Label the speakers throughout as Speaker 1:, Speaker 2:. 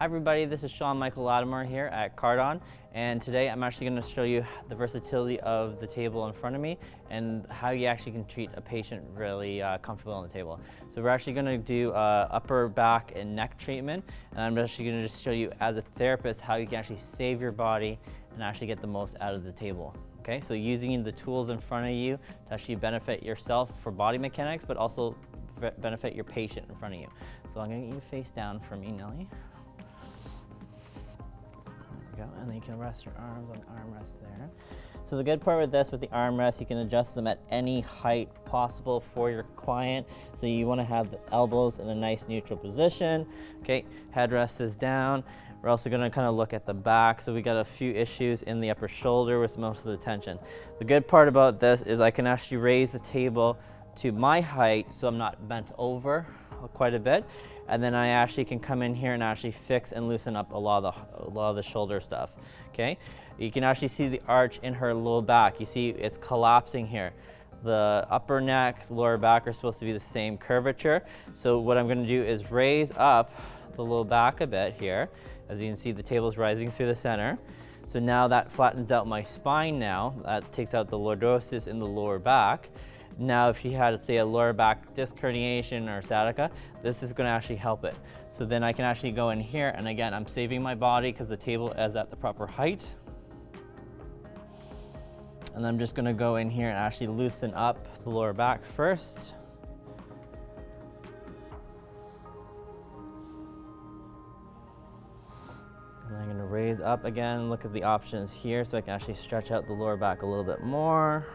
Speaker 1: Hi everybody, this is Michael Latimour here at Cardon, and today I'm actually going to show you the versatility of the table in front of me and how you actually can treat a patient really comfortable on the table. So we're actually going to do upper back and neck treatment, and I'm actually going to just show you as a therapist how you can actually save your body and actually get the most out of the table. Okay, so using the tools in front of you to actually benefit yourself for body mechanics, but also benefit your patient in front of you. So I'm going to get you face down for me, Nelly. Go, and then you can rest your arms on the armrest there. So the good part with this, with the armrest, you can adjust them at any height possible for your client. So you want to have the elbows in a nice neutral position. Okay, headrest is down. We're also going to kind of look at the back. So we got a few issues in the upper shoulder with most of the tension. The good part about this is I can actually raise the table to my height so I'm not bent over quite a bit, and then I actually can come in here and actually fix and loosen up a lot of the shoulder stuff. Okay, you can actually see the arch in her low back. You see it's collapsing here. The upper neck, lower back are supposed to be the same curvature. So what I'm going to do is raise up the low back a bit here. As you can see, the table is rising through the center. So now that flattens out my spine now. That takes out the lordosis in the lower back. Now, if you had, say, a lower back disc herniation or sciatica, this is going to actually help it. So then I can actually go in here, and again, I'm saving my body because the table is at the proper height. And I'm just going to go in here and actually loosen up the lower back first. And I'm going to raise up again, look at the options here so I can actually stretch out the lower back a little bit more.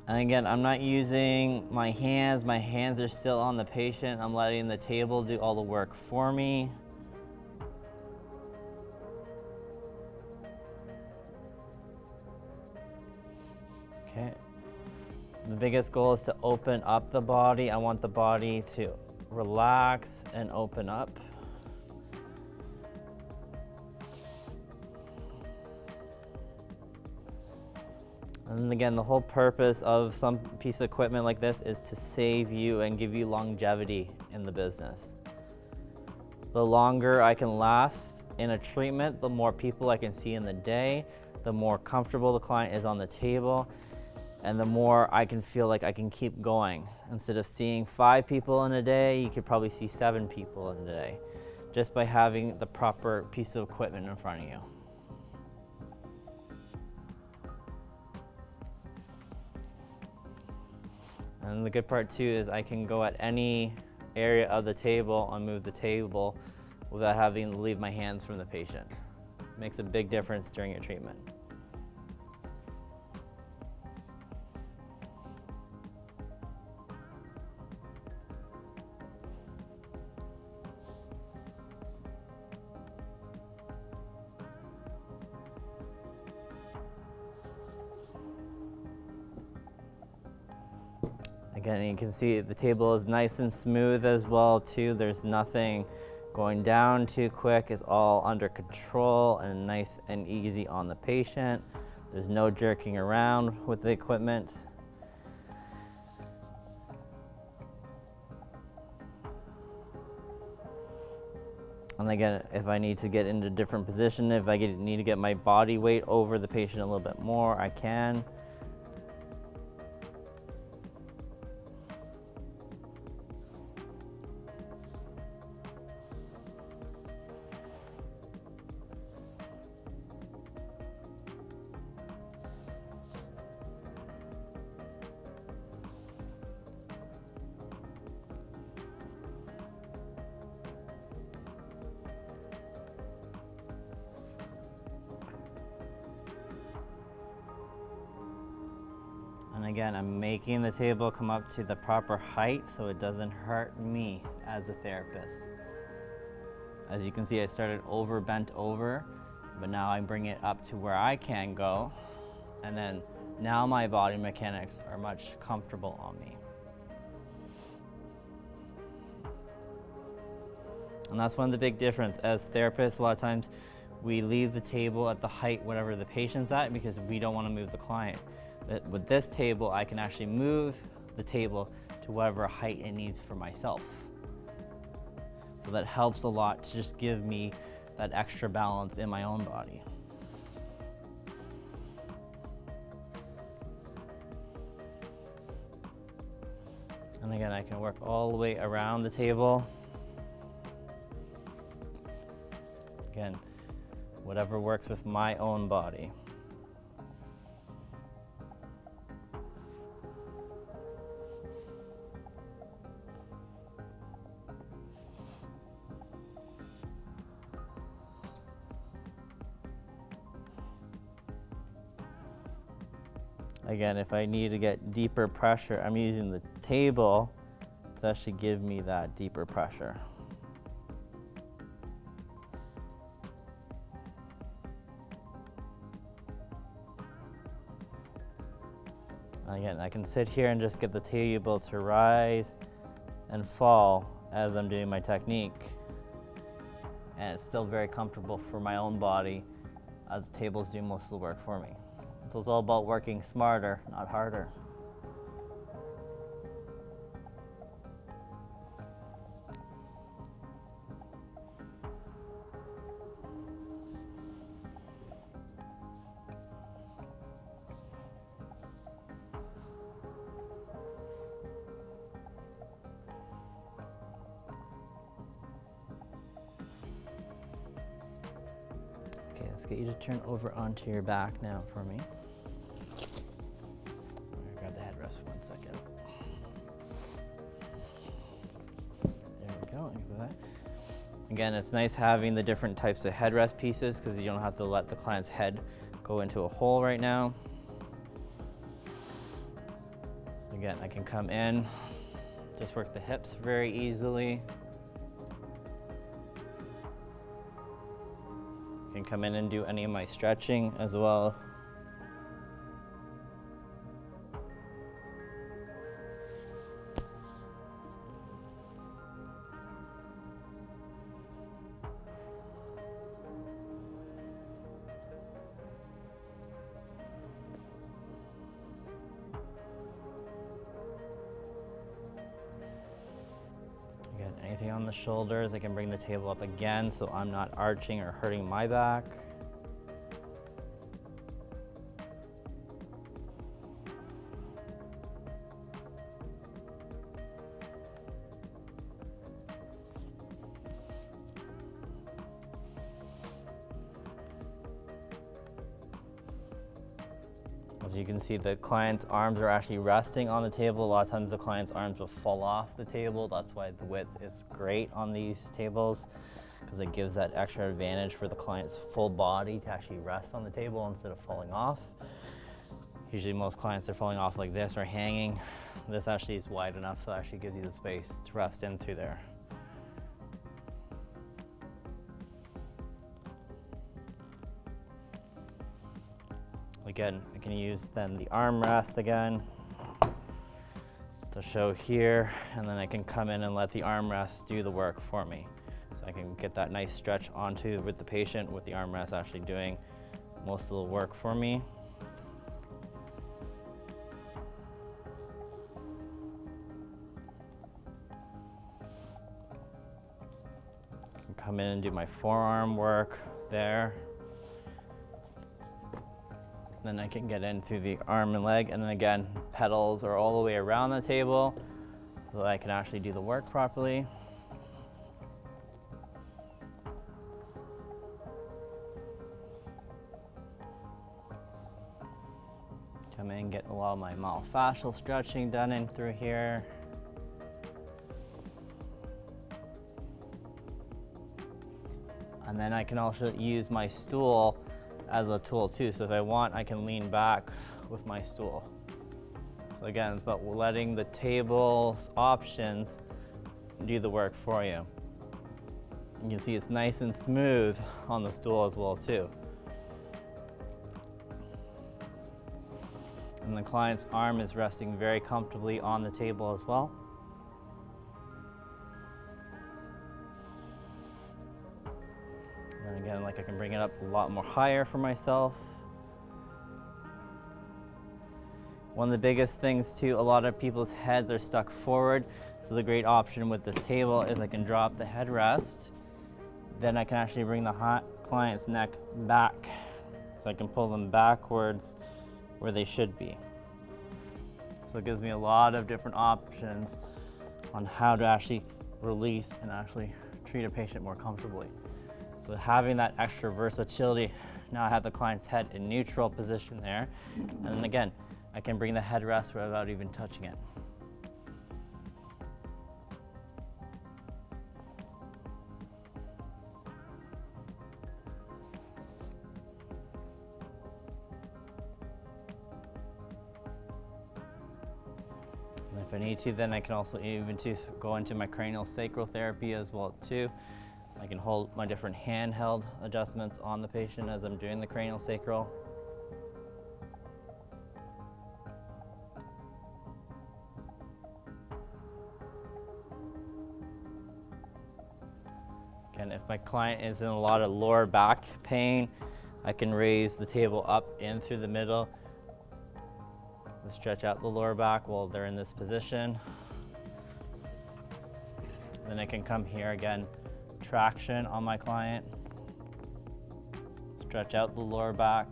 Speaker 1: And again, I'm not using my hands are still on the patient. I'm letting the table do all the work for me. Okay. The biggest goal is to open up the body. I want the body to relax and open up. And again, the whole purpose of some piece of equipment like this is to save you and give you longevity in the business. The longer I can last in a treatment, the more people I can see in the day, the more comfortable the client is on the table, and the more I can feel like I can keep going. Instead of seeing 5 people in a day, you could probably see 7 people in a day, just by having the proper piece of equipment in front of you. And the good part too is I can go at any area of the table and move the table without having to leave my hands from the patient. It makes a big difference during your treatment. Again, you can see the table is nice and smooth as well too. There's nothing going down too quick. It's all under control and nice and easy on the patient. There's no jerking around with the equipment. And again, if I need to get into a different position, if I need to get my body weight over the patient a little bit more, I can. And again, I'm making the table come up to the proper height so it doesn't hurt me as a therapist. As you can see, I started bent over, but now I bring it up to where I can go. And then now my body mechanics are much comfortable on me. And that's one of the big difference. As therapists, a lot of times we leave the table at the height whatever the patient's at because we don't want to move the client. But with this table, I can actually move the table to whatever height it needs for myself. So that helps a lot to just give me that extra balance in my own body. And again, I can work all the way around the table. Again, whatever works with my own body. Again, if I need to get deeper pressure, I'm using the table to actually give me that deeper pressure. Again, I can sit here and just get the table to rise and fall as I'm doing my technique. And it's still very comfortable for my own body as the tables do most of the work for me. So it's all about working smarter, not harder. Okay, let's get you to turn over onto your back now for me. Grab the headrest for 1 second. There we go. Again, it's nice having the different types of headrest pieces because you don't have to let the client's head go into a hole right now. Again, I can come in, just work the hips very easily. Can come in and do any of my stretching as well. Again, anything on the shoulders, I can bring the table up again so I'm not arching or hurting my back. As you can see, the client's arms are actually resting on the table. A lot of times the client's arms will fall off the table. That's why the width is great on these tables, because it gives that extra advantage for the client's full body to actually rest on the table instead of falling off. Usually most clients are falling off like this or hanging. This actually is wide enough, so it actually gives you the space to rest in through there. Again, I can use then the armrest again to show here, and then I can come in and let the armrest do the work for me. So I can get that nice stretch onto with the patient with the armrest actually doing most of the work for me. I can come in and do my forearm work there. Then I can get in through the arm and leg, and then again, pedals are all the way around the table so that I can actually do the work properly. Come in and get a lot of my myofascial stretching done in through here. And then I can also use my stool as a tool too. So if I want, I can lean back with my stool. So again, it's about letting the table's options do the work for you. You can see it's nice and smooth on the stool as well too. And the client's arm is resting very comfortably on the table as well. And again, like I can bring it up a lot more higher for myself. One of the biggest things too, a lot of people's heads are stuck forward. So the great option with this table is I can drop the headrest, then I can actually bring the client's neck back. So I can pull them backwards where they should be. So it gives me a lot of different options on how to actually release and actually treat a patient more comfortably. So having that extra versatility, now I have the client's head in neutral position there. And then again, I can bring the headrest without even touching it. And if I need to, then I can also even go into my cranial sacral therapy as well too. I can hold my different handheld adjustments on the patient as I'm doing the cranial sacral. Again, if my client is in a lot of lower back pain, I can raise the table up in through the middle. Stretch out the lower back while they're in this position. Then I can come here again, traction on my client. Stretch out the lower back.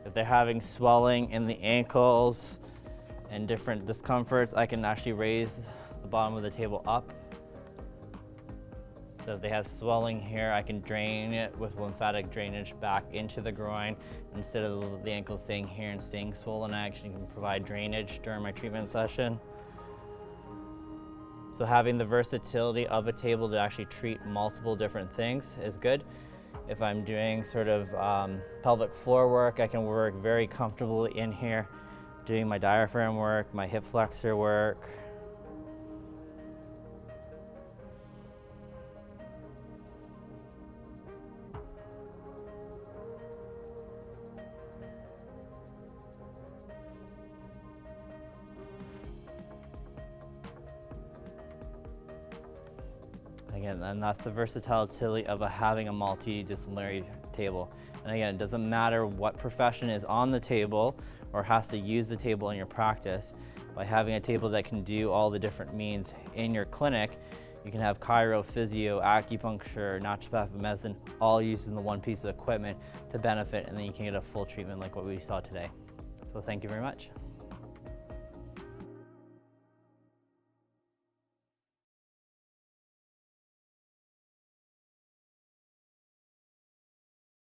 Speaker 1: If they're having swelling in the ankles and different discomforts, I can actually raise the bottom of the table up. So if they have swelling here, I can drain it with lymphatic drainage back into the groin. Instead of the ankle staying here and staying swollen, I actually can provide drainage during my treatment session. So having the versatility of a table to actually treat multiple different things is good. If I'm doing sort of pelvic floor work, I can work very comfortably in here, doing my diaphragm work, my hip flexor work. Again, and that's the versatility of having a multidisciplinary table. And again, it doesn't matter what profession is on the table or has to use the table in your practice. By having a table that can do all the different means in your clinic, you can have chiro, physio, acupuncture, naturopathic medicine, all using the one piece of equipment to benefit, and then you can get a full treatment like what we saw today. So thank you very much.